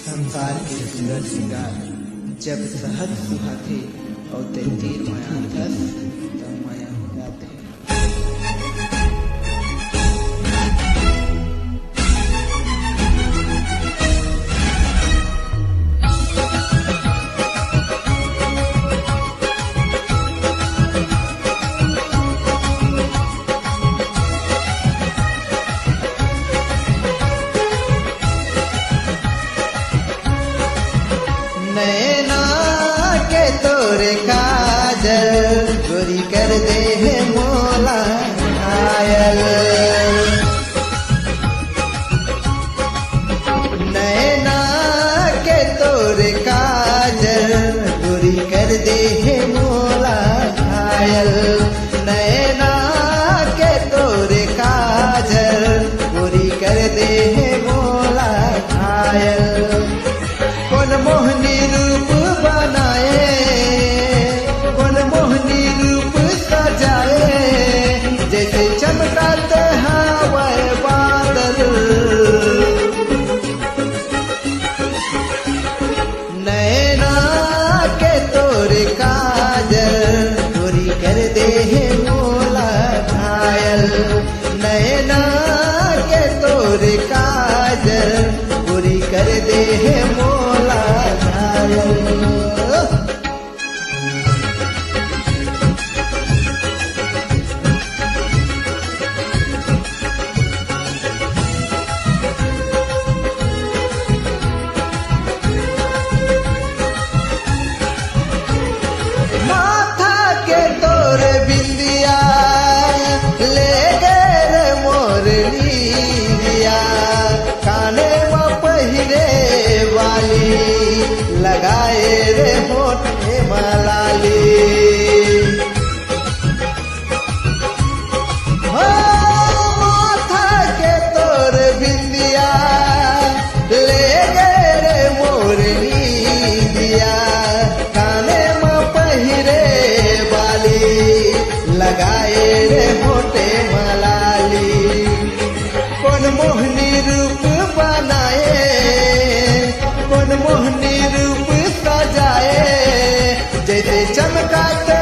संसार के सुंदर श्रृंगार जब सहज सुहाथे और तीर माया धस तब माया गाथे। नैना के तोरे काजल गोरी कर दे है मोला घायल। नैना के तोरे काजल गोरी कर दे है मोला घायल। नैना के तोरे काजल गोरी कर दे है मोला घायल। कौन मोहनी रूप बनाए, कौन मोहनी रूप सजाए, जैसे चमकाते हवा बादल। नैना के तोरे काजल गोरी कर दे है मोला घायल। नैना के तोरे काजल गोरी कर दे है मोला घायल। माथा के तोरे बिंदिया ले गए रे मोर लीलिया। काने में पहिरे वाली लगाए रे होठे मलाली। हो माथा के तोर बिंदिया ले गए रे मोर लीलिया। काने में पहिरे वाली लगाए रे होठे मलाली। कौन मोहनी रूप बनाए, कौन मोहनी रूप सजाए, जैसे चमकाते